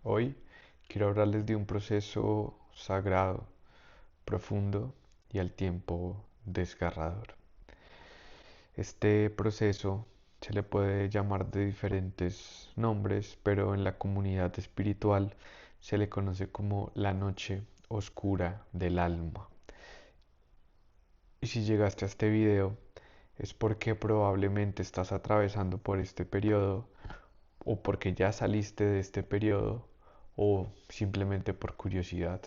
Hoy quiero hablarles de un proceso sagrado, profundo y al tiempo desgarrador. Este proceso se le puede llamar de diferentes nombres, pero en la comunidad espiritual se le conoce como la noche oscura del alma. Y si llegaste a este video es porque probablemente estás atravesando por este periodo o porque ya saliste de este periodo o simplemente por curiosidad.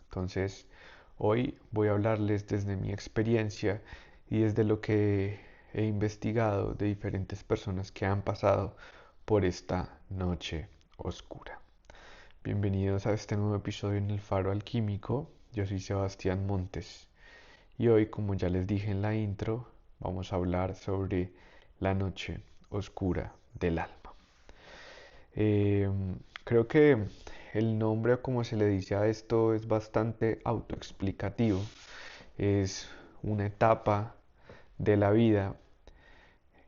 Entonces, hoy voy a hablarles desde mi experiencia y desde lo que he investigado de diferentes personas que han pasado por esta noche oscura. Bienvenidos a este nuevo episodio en El Faro Alquímico. Yo soy Sebastián Montes y hoy, como ya les dije en la intro, vamos a hablar sobre la noche oscura del alma. Eh, Creo que el nombre, o como se le dice a esto, es bastante autoexplicativo. Es una etapa de la vida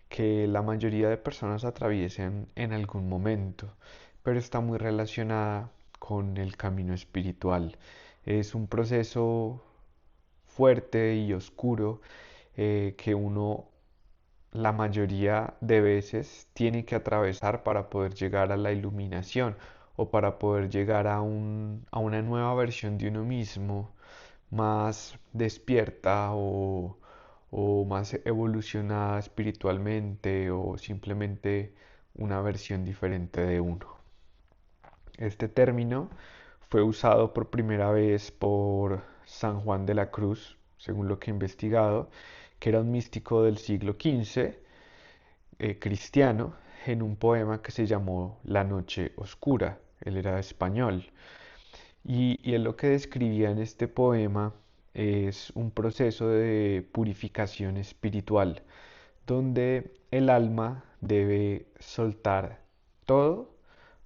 que la mayoría de personas atraviesan en algún momento, pero está muy relacionada con el camino espiritual. Es un proceso fuerte y oscuro que uno la mayoría de veces tiene que atravesar para poder llegar a la iluminación o para poder llegar a una nueva versión de uno mismo más despierta o más evolucionada espiritualmente o simplemente una versión diferente de uno. Este término fue usado por primera vez por San Juan de la Cruz, según lo que he investigado, que era un místico del siglo XV, cristiano, en un poema que se llamó La Noche Oscura. Él era español. Y él lo que describía en este poema es un proceso de purificación espiritual, donde el alma debe soltar todo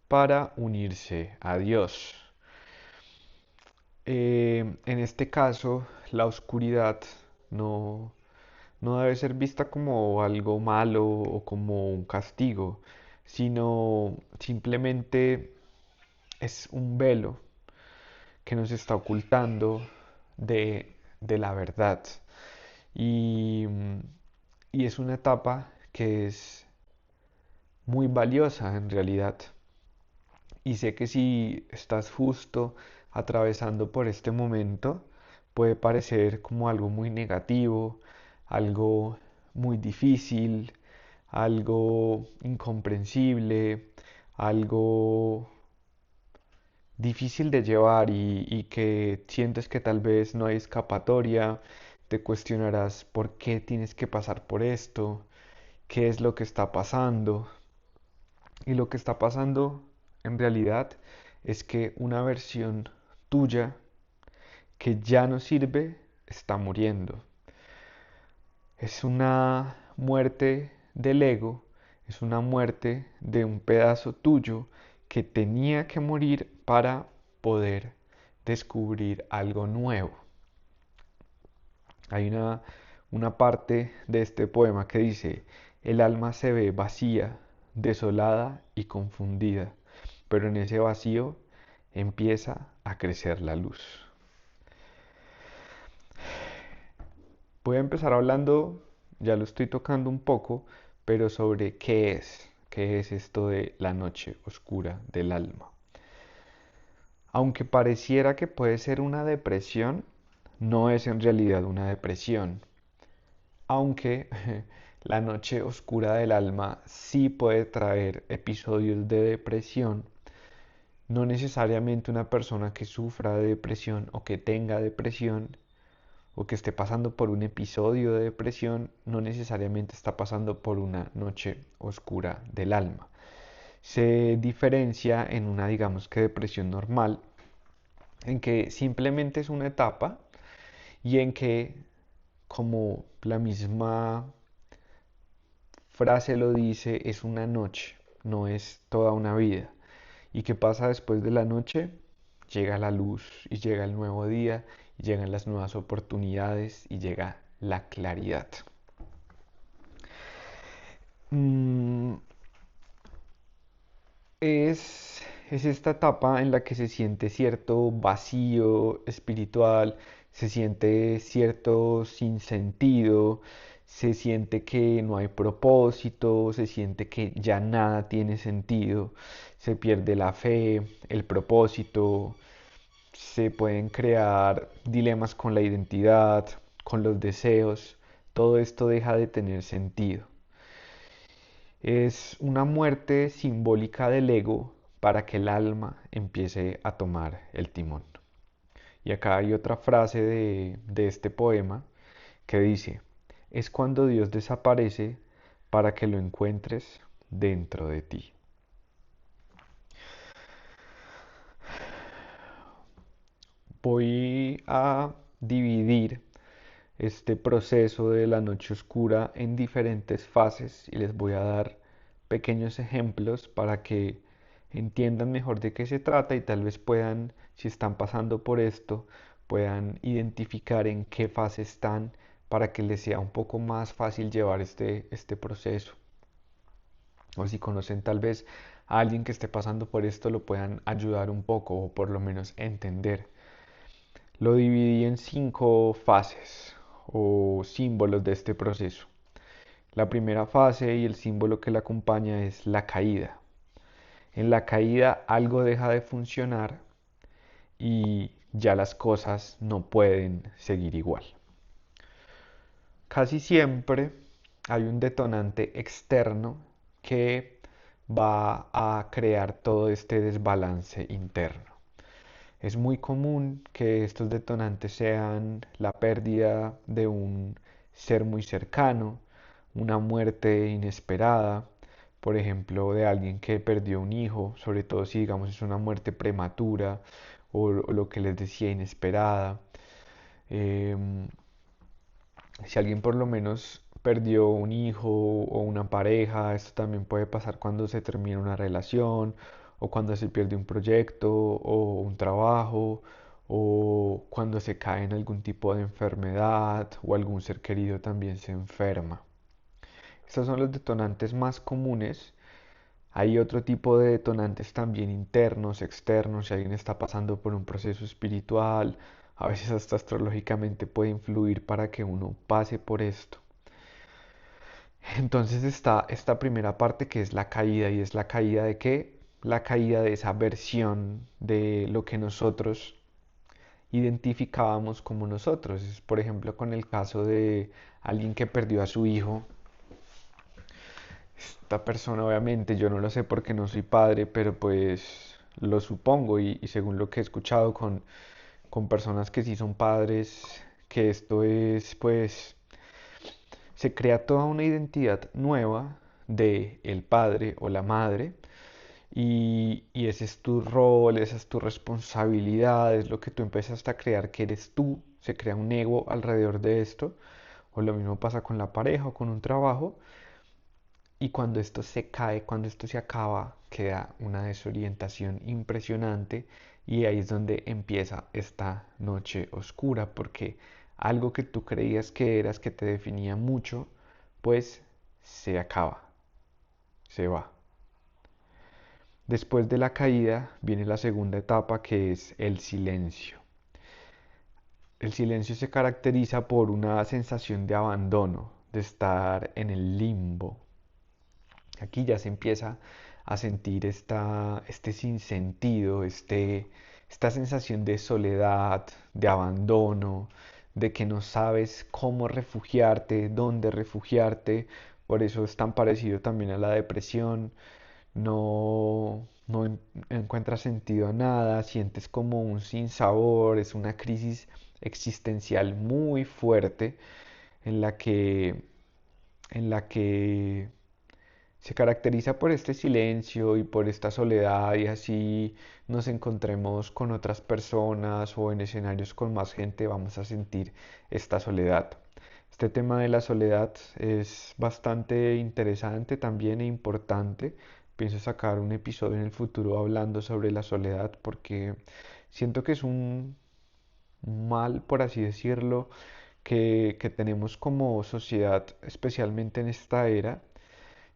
para unirse a Dios. En este caso, la oscuridad no, no debe ser vista como algo malo o como un castigo, sino simplemente es un velo que nos está ocultando de la verdad. Y, y es una etapa que es muy valiosa en realidad. Y sé que si estás justo atravesando por este momento, puede parecer como algo muy negativo, algo muy difícil, algo incomprensible, algo difícil de llevar y que sientes que tal vez no hay escapatoria, te cuestionarás por qué tienes que pasar por esto, qué es lo que está pasando. Y lo que está pasando en realidad es que una versión tuya que ya no sirve está muriendo. Es una muerte del ego, es una muerte de un pedazo tuyo que tenía que morir para poder descubrir algo nuevo. Hay una parte de este poema que dice, el alma se ve vacía, desolada y confundida, pero en ese vacío empieza a crecer la luz. Voy a empezar hablando, ya lo estoy tocando un poco, pero sobre qué es esto de la noche oscura del alma. Aunque pareciera que puede ser una depresión, no es en realidad una depresión. Aunque la noche oscura del alma sí puede traer episodios de depresión, no necesariamente una persona que sufra de depresión o que tenga depresión o que esté pasando por un episodio de depresión, no necesariamente está pasando por una noche oscura del alma. Se diferencia en una, digamos que depresión normal, en que simplemente es una etapa y en que, como la misma frase lo dice, es una noche, no es toda una vida. ¿Y qué pasa después de la noche? Llega la luz y llega el nuevo día y llegan las nuevas oportunidades y llega la claridad. Mm, es es esta etapa en la que se siente cierto vacío espiritual, se siente cierto sinsentido, se siente que no hay propósito, se siente que ya nada tiene sentido, se pierde la fe, el propósito, se pueden crear dilemas con la identidad, con los deseos, todo esto deja de tener sentido. Es una muerte simbólica del ego para que el alma empiece a tomar el timón. Y acá hay otra frase de este poema que dice, es cuando Dios desaparece para que lo encuentres dentro de ti. Voy a dividir este proceso de la noche oscura en diferentes fases y les voy a dar pequeños ejemplos para que entiendan mejor de qué se trata y tal vez puedan, si están pasando por esto, puedan identificar en qué fase están para que les sea un poco más fácil llevar este proceso. O si conocen tal vez a alguien que esté pasando por esto, lo puedan ayudar un poco o por lo menos entender. Lo dividí en 5 fases o símbolos de este proceso. La primera fase y el símbolo que la acompaña es la caída. En la caída algo deja de funcionar y ya las cosas no pueden seguir igual. Casi siempre hay un detonante externo que va a crear todo este desbalance interno. Es muy común que estos detonantes sean la pérdida de un ser muy cercano, una muerte inesperada, por ejemplo, de alguien que perdió un hijo, sobre todo si digamos es una muerte prematura o lo que les decía inesperada. Em, si alguien por lo menos perdió un hijo o una pareja, esto también puede pasar cuando se termina una relación o cuando se pierde un proyecto o un trabajo o cuando se cae en algún tipo de enfermedad o algún ser querido también se enferma. Estos son los detonantes más comunes. Hay otro tipo de detonantes también internos, externos, si alguien está pasando por un proceso espiritual, a veces hasta astrológicamente puede influir para que uno pase por esto. Entonces está esta primera parte que es la caída, y es la caída de qué? La caída de esa versión de lo que nosotros identificábamos como nosotros. Es, por ejemplo, con el caso de alguien que perdió a su hijo. Esta persona obviamente yo no lo sé porque no soy padre, pero pues lo supongo y según lo que he escuchado con personas que sí son padres, que esto es pues se crea toda una identidad nueva de el padre o la madre y ese es tu rol, esa es tu responsabilidad, es lo que tú empiezas a crear que eres tú, se crea un ego alrededor de esto, o lo mismo pasa con la pareja o con un trabajo, y cuando esto se cae, cuando esto se acaba, queda una desorientación impresionante y ahí es donde empieza esta noche oscura, porque algo que tú creías que eras, que te definía mucho, pues se acaba, se va. Después de la caída viene la segunda etapa que es el silencio. El silencio se caracteriza por una sensación de abandono, de estar en el limbo. Aquí ya se empieza a sentir este sinsentido, esta sensación de soledad, de abandono, de que no sabes cómo refugiarte, dónde refugiarte. Por eso es tan parecido también a la depresión. No encuentras sentido a nada, sientes como un sinsabor, es una crisis existencial muy fuerte en la que se caracteriza por este silencio y por esta soledad y así nos encontremos con otras personas o en escenarios con más gente vamos a sentir esta soledad. Este tema de la soledad es bastante interesante también e importante. Pienso sacar un episodio en el futuro hablando sobre la soledad porque siento que es un mal, por así decirlo, que tenemos como sociedad, especialmente en esta era.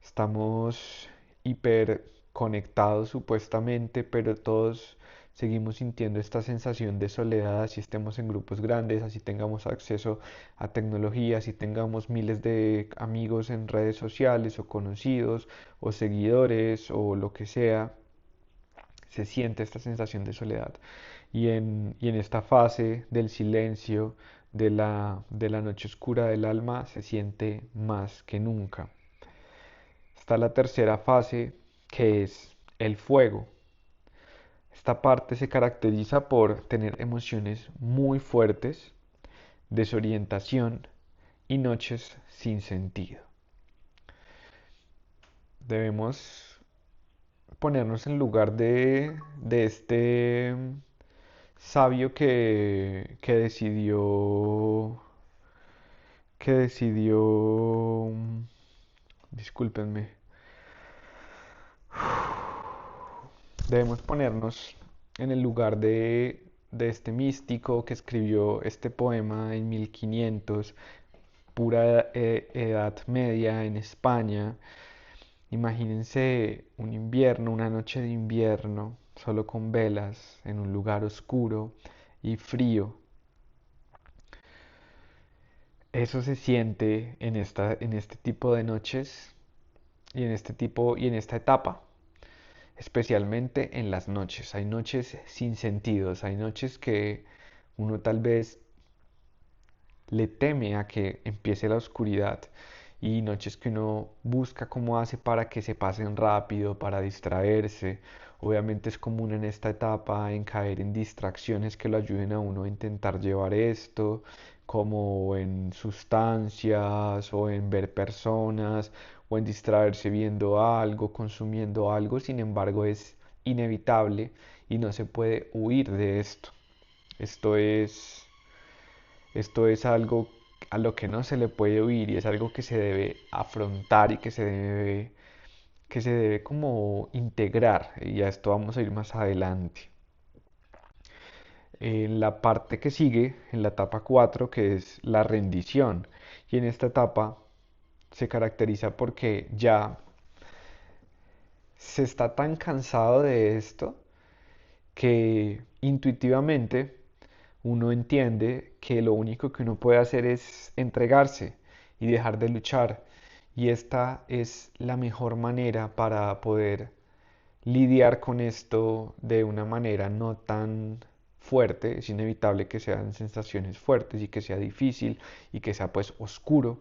Estamos hiper conectados supuestamente, pero todos seguimos sintiendo esta sensación de soledad, así estemos en grupos grandes, así tengamos acceso a tecnología, así tengamos miles de amigos en redes sociales o conocidos o seguidores o lo que sea, se siente esta sensación de soledad. Y en esta fase del silencio, de la noche oscura del alma, se siente más que nunca. Está la tercera fase, que es el fuego. Esta parte se caracteriza por tener emociones muy fuertes, desorientación y noches sin sentido. Debemos ponernos en lugar de este sabio que decidió, discúlpenme, debemos ponernos en el lugar de este místico que escribió este poema en 1500, pura Edad Media en España. Imagínense un invierno, una noche de invierno, solo con velas, en un lugar oscuro y frío. Eso se siente en este tipo de noches y en esta etapa, especialmente en las noches. Hay noches sin sentidos, hay noches que uno tal vez le teme a que empiece la oscuridad y noches que uno busca cómo hace para que se pasen rápido, para distraerse. Obviamente es común en esta etapa en caer en distracciones que lo ayuden a uno a intentar llevar esto, como en sustancias o en ver personas o en distraerse viendo algo, consumiendo algo. Sin embargo, es inevitable y no se puede huir de esto. Esto es esto es algo a lo que no se le puede huir y es algo que se debe afrontar y que se debe como integrar. Y a esto vamos a ir más adelante. En la parte que sigue, en la etapa 4 que es la rendición. Y en esta etapa se caracteriza porque ya se está tan cansado de esto que intuitivamente uno entiende que lo único que uno puede hacer es entregarse y dejar de luchar. Y esta es la mejor manera para poder lidiar con esto de una manera no tan fuerte. Es inevitable que sean sensaciones fuertes y que sea difícil y que sea pues oscuro,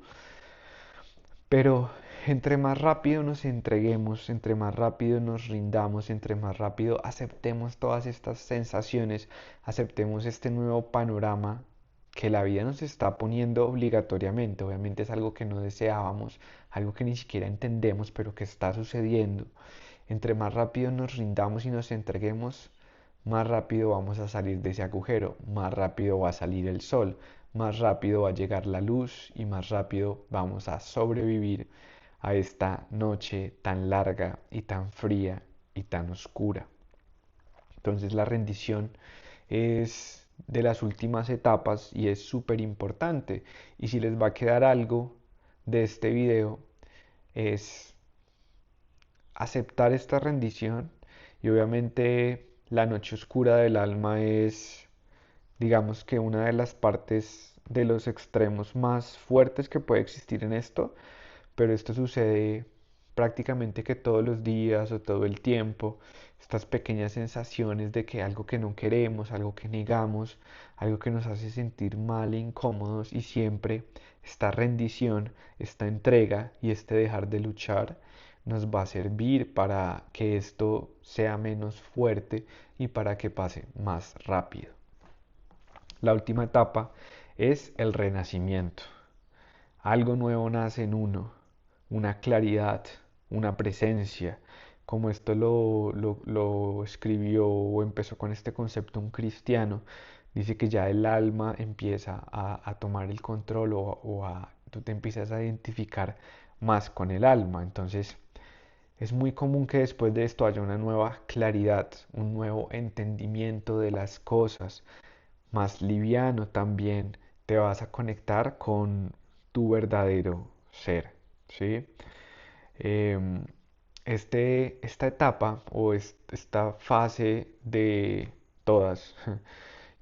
pero entre más rápido nos entreguemos, entre más rápido nos rindamos, entre más rápido aceptemos todas estas sensaciones, aceptemos este nuevo panorama que la vida nos está poniendo obligatoriamente. Obviamente es algo que no deseábamos, algo que ni siquiera entendemos, pero que está sucediendo. Entre más rápido nos rindamos y nos entreguemos, más rápido vamos a salir de ese agujero, más rápido va a salir el sol, más rápido va a llegar la luz y más rápido vamos a sobrevivir a esta noche tan larga y tan fría y tan oscura. Entonces la rendición es de las últimas etapas y es súper importante. Y si les va a quedar algo de este video es aceptar esta rendición y obviamente la noche oscura del alma es, digamos que una de las partes de los extremos más fuertes que puede existir en esto, pero esto sucede prácticamente que todos los días o todo el tiempo, estas pequeñas sensaciones de que algo que no queremos, algo que negamos, algo que nos hace sentir mal e incómodos y siempre esta rendición, esta entrega y este dejar de luchar nos va a servir para que esto sea menos fuerte y para que pase más rápido. La última etapa es el renacimiento. Algo nuevo nace en uno, una claridad, una presencia, como esto lo escribió o empezó con este concepto un cristiano. Dice que ya el alma empieza a tomar el control tú te empiezas a identificar más con el alma. Entonces es muy común que después de esto haya una nueva claridad, un nuevo entendimiento de las cosas, más liviano también. Te vas a conectar con tu verdadero ser, ¿sí? Em, esta etapa o esta fase de todas,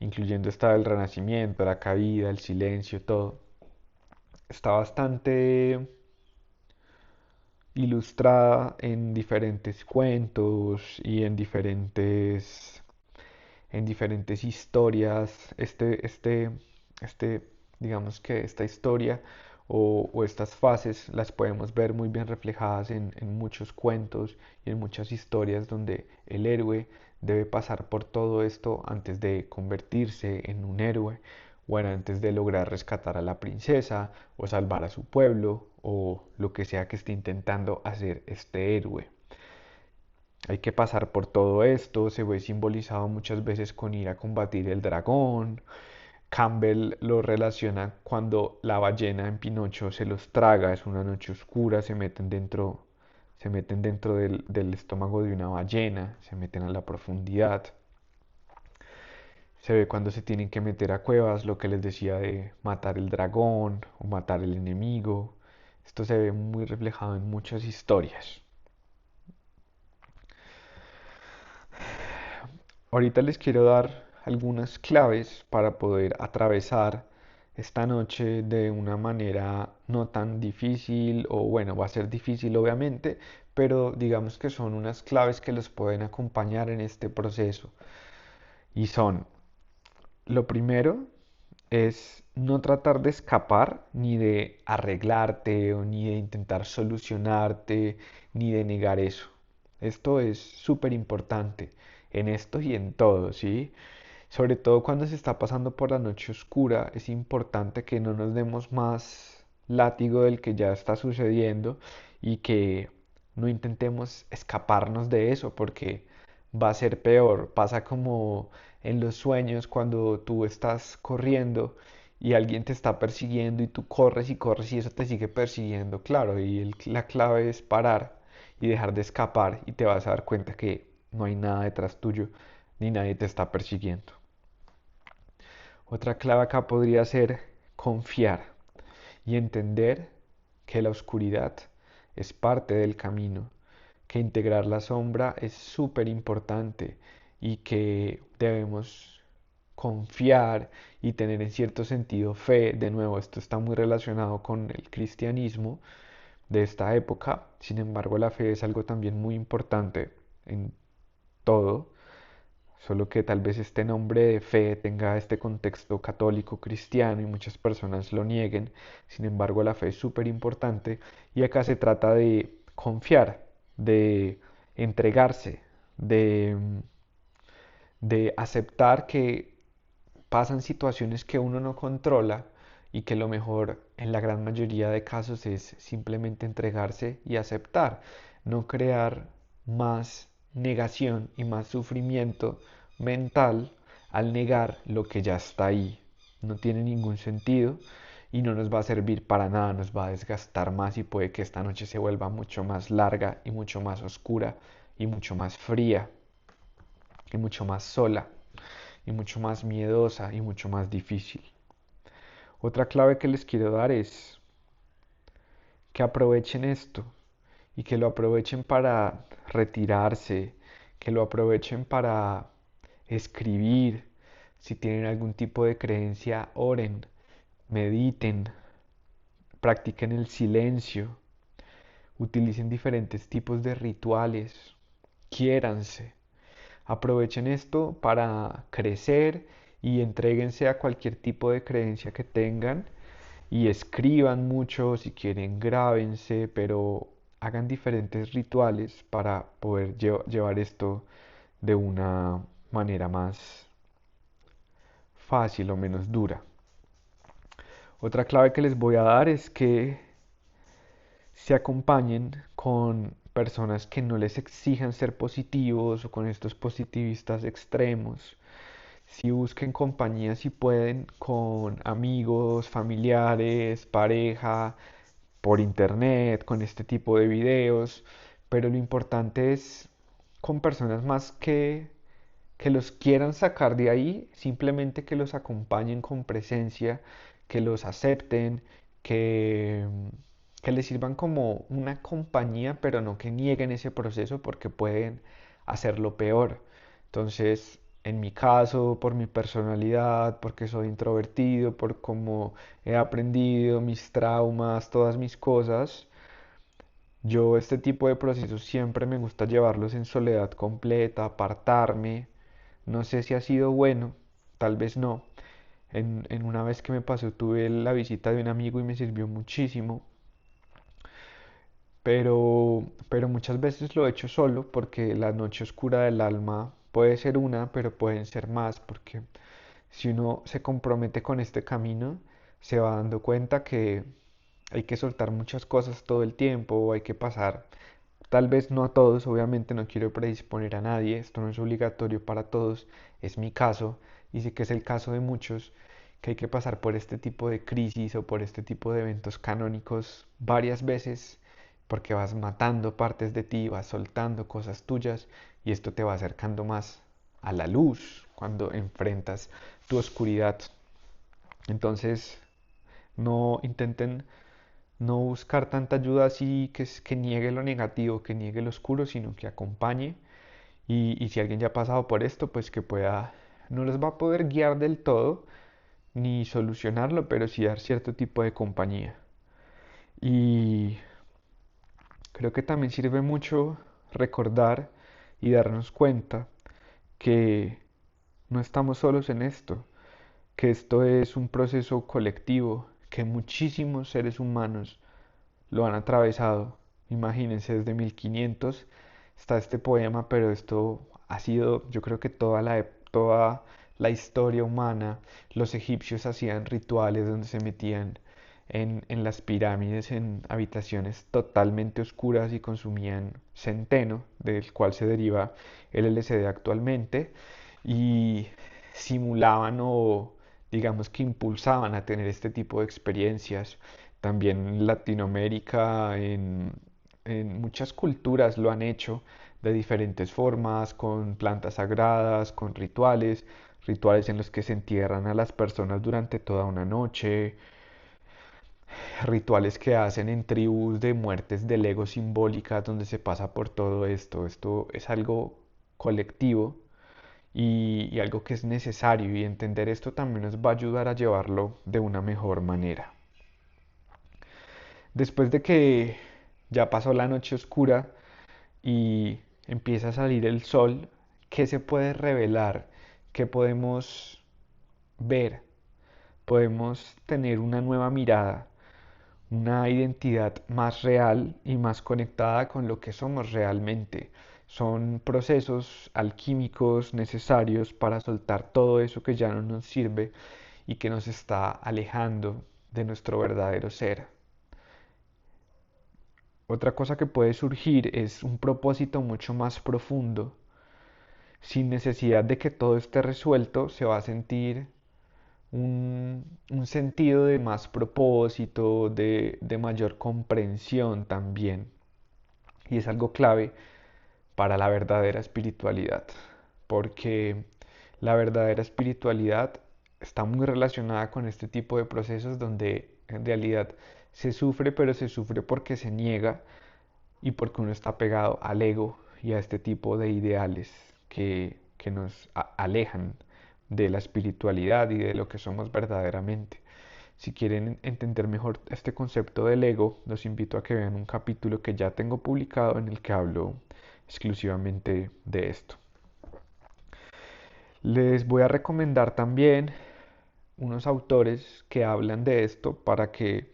incluyendo esta del Renacimiento, la caída, el silencio, todo, está bastante ilustrada en diferentes cuentos y en diferentes historias. Este, digamos que esta historia o estas fases las podemos ver muy bien reflejadas en muchos cuentos y en muchas historias donde el héroe debe pasar por todo esto antes de convertirse en un héroe, bueno, antes de lograr rescatar a la princesa o salvar a su pueblo o lo que sea que esté intentando hacer este héroe. Hay que pasar por todo esto, se ve simbolizado muchas veces con ir a combatir el dragón. Campbell lo relaciona cuando la ballena en Pinocho se los traga, es una noche oscura, se meten dentro del estómago de una ballena, se meten a la profundidad. Se ve cuando se tienen que meter a cuevas, lo que les decía de matar el dragón o matar el enemigo. Esto se ve muy reflejado en muchas historias. Ahorita les quiero dar algunas claves para poder atravesar esta noche de una manera no tan difícil, o bueno, va a ser difícil obviamente, pero digamos que son unas claves que los pueden acompañar en este proceso. Y son, lo primero es no tratar de escapar, ni de arreglarte, o ni de intentar solucionarte, ni de negar eso. Esto es súper importante en esto y en todo, ¿sí? Sobre todo cuando se está pasando por la noche oscura, es importante que no nos demos más látigo del que ya está sucediendo y que no intentemos escaparnos de eso porque va a ser peor. Pasa como en los sueños cuando tú estás corriendo y alguien te está persiguiendo y tú corres y corres y eso te sigue persiguiendo, claro, y la clave es parar y dejar de escapar y te vas a dar cuenta que no hay nada detrás tuyo ni nadie te está persiguiendo. Otra clave acá podría ser confiar y entender que la oscuridad es parte del camino, que integrar la sombra es súper importante y que debemos confiar y tener en cierto sentido fe. De nuevo, esto está muy relacionado con el cristianismo de esta época. Sin embargo, la fe es algo también muy importante en todo, solo que tal vez este nombre de fe tenga este contexto católico cristiano y muchas personas lo nieguen. Sin embargo, la fe es súper importante y acá se trata de confiar, de entregarse, de aceptar que pasan situaciones que uno no controla y que lo mejor en la gran mayoría de casos es simplemente entregarse y aceptar, no crear más negación y más sufrimiento mental al negar lo que ya está ahí. No tiene ningún sentido y no nos va a servir para nada, nos va a desgastar más y puede que esta noche se vuelva mucho más larga y mucho más oscura y mucho más fría y mucho más sola y mucho más miedosa y mucho más difícil. Otra clave que les quiero dar es que aprovechen esto y que lo aprovechen para retirarse, que lo aprovechen para escribir. Si tienen algún tipo de creencia, oren, mediten, practiquen el silencio, utilicen diferentes tipos de rituales, quiéranse. Aprovechen esto para crecer y entréguense a cualquier tipo de creencia que tengan y escriban mucho, si quieren grábense, pero hagan diferentes rituales para poder llevar esto de una manera más fácil o menos dura. Otra clave que les voy a dar es que se acompañen con personas que no les exijan ser positivos o con estos positivistas extremos. Si busquen compañía, si pueden, con amigos, familiares, pareja, por internet, con este tipo de videos, pero lo importante es con personas más que los quieran sacar de ahí, simplemente que los acompañen con presencia, que los acepten, que, que les sirvan como una compañía, pero no que nieguen ese proceso porque pueden hacerlo peor. Entonces, en mi caso, por mi personalidad, porque soy introvertido, por cómo he aprendido, mis traumas, todas mis cosas, yo este tipo de procesos siempre me gusta llevarlos en soledad completa, apartarme. No sé si ha sido bueno, tal vez no. En una vez que me pasó tuve la visita de un amigo y me sirvió muchísimo, pero muchas veces lo he hecho solo porque la noche oscura del alma puede ser una, pero pueden ser más, porque si uno se compromete con este camino, se va dando cuenta que hay que soltar muchas cosas todo el tiempo, hay que pasar, tal vez no a todos, obviamente no quiero predisponer a nadie, esto no es obligatorio para todos, es mi caso y sé que es el caso de muchos, que hay que pasar por este tipo de crisis o por este tipo de eventos canónicos varias veces porque vas matando partes de ti, vas soltando cosas tuyas y esto te va acercando más a la luz cuando enfrentas tu oscuridad. Entonces, no intenten no buscar tanta ayuda así que niegue lo negativo, que niegue lo oscuro, sino que acompañe. Y si alguien ya ha pasado por esto, pues que pueda, no les va a poder guiar del todo, ni solucionarlo, pero sí dar cierto tipo de compañía. Y creo que también sirve mucho recordar y darnos cuenta que no estamos solos en esto, que esto es un proceso colectivo, que muchísimos seres humanos lo han atravesado. Imagínense, desde 1500 está este poema, pero esto ha sido, yo creo que toda la historia humana. Los egipcios hacían rituales donde se metían en las pirámides, en habitaciones totalmente oscuras y consumían centeno, del cual se deriva el LSD actualmente, y simulaban o digamos que impulsaban a tener este tipo de experiencias. También en Latinoamérica, en muchas culturas lo han hecho de diferentes formas, con plantas sagradas, con rituales, rituales en los que se entierran a las personas durante toda una noche, rituales que hacen en tribus de muertes del ego simbólicas donde se pasa por todo esto. Esto es algo colectivo y algo que es necesario y entender esto también nos va a ayudar a llevarlo de una mejor manera. Después de que ya pasó la noche oscura y empieza a salir el sol, ¿qué se puede revelar? ¿Qué podemos ver? Podemos tener una nueva mirada, una identidad más real y más conectada con lo que somos realmente. Son procesos alquímicos necesarios para soltar todo eso que ya no nos sirve y que nos está alejando de nuestro verdadero ser. Otra cosa que puede surgir es un propósito mucho más profundo. Sin necesidad de que todo esté resuelto, se va a sentir un sentido de más propósito, de mayor comprensión también. Y es algo clave para la verdadera espiritualidad, porque la verdadera espiritualidad está muy relacionada con este tipo de procesos donde en realidad se sufre, pero se sufre porque se niega y porque uno está pegado al ego y a este tipo de ideales que nos alejan de la espiritualidad y de lo que somos verdaderamente. Si quieren entender mejor este concepto del ego, los invito a que vean un capítulo que ya tengo publicado en el que hablo exclusivamente de esto. Les voy a recomendar también unos autores que hablan de esto para que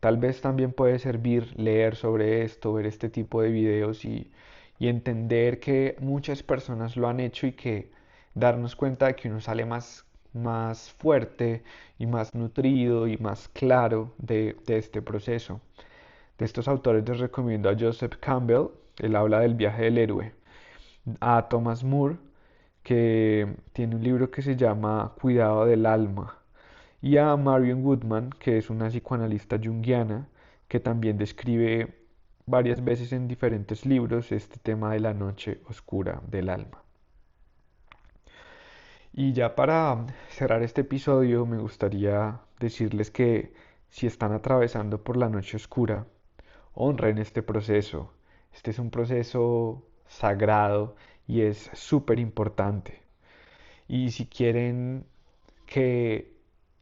tal vez también puede servir leer sobre esto, ver este tipo de videos y entender que muchas personas lo han hecho y que darnos cuenta de que uno sale más fuerte y más nutrido y más claro de este proceso. De estos autores les recomiendo a Joseph Campbell, él habla del viaje del héroe, a Thomas Moore, que tiene un libro que se llama Cuidado del alma, y a Marion Woodman, que es una psicoanalista junguiana, que también describe varias veces en diferentes libros este tema de la noche oscura del alma. Y ya para cerrar este episodio me gustaría decirles que si están atravesando por la noche oscura, honren este proceso. Este es un proceso sagrado y es súper importante. Y si quieren que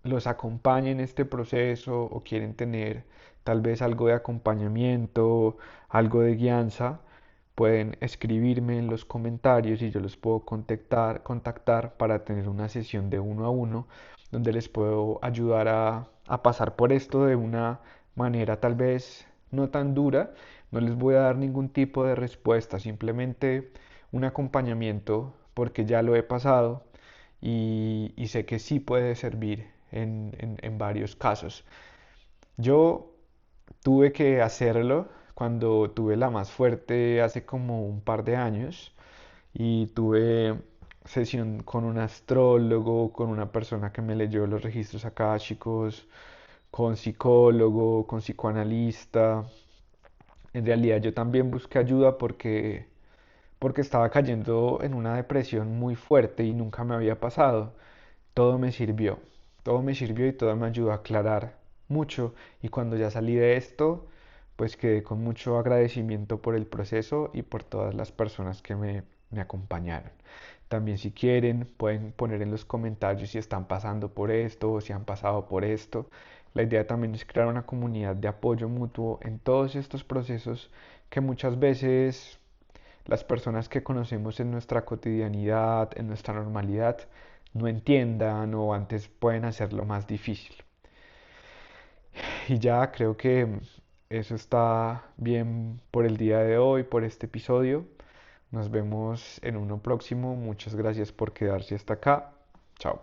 los acompañe en este proceso o quieren tener tal vez algo de acompañamiento, algo de guianza, pueden escribirme en los comentarios y yo los puedo contactar para tener una sesión de uno a uno donde les puedo ayudar a pasar por esto de una manera tal vez no tan dura. No les voy a dar ningún tipo de respuesta, simplemente un acompañamiento porque ya lo he pasado y sé que sí puede servir en varios casos. Yo tuve que hacerlo cuando tuve la más fuerte hace como un par de años y tuve sesión con un astrólogo, con una persona que me leyó los registros akáshicos, con psicólogo, con psicoanalista. En realidad yo también busqué ayuda porque estaba cayendo en una depresión muy fuerte y nunca me había pasado. Todo me sirvió, todo me sirvió y todo me ayudó a aclarar mucho. Y cuando ya salí de esto, pues quedé con mucho agradecimiento por el proceso y por todas las personas que me acompañaron. También si quieren pueden poner en los comentarios si están pasando por esto o si han pasado por esto. La idea también es crear una comunidad de apoyo mutuo en todos estos procesos que muchas veces las personas que conocemos en nuestra cotidianidad, en nuestra normalidad, no entiendan o antes pueden hacerlo más difícil. Y ya creo que eso está bien por el día de hoy, por este episodio. Nos vemos en uno próximo. Muchas gracias por quedarse hasta acá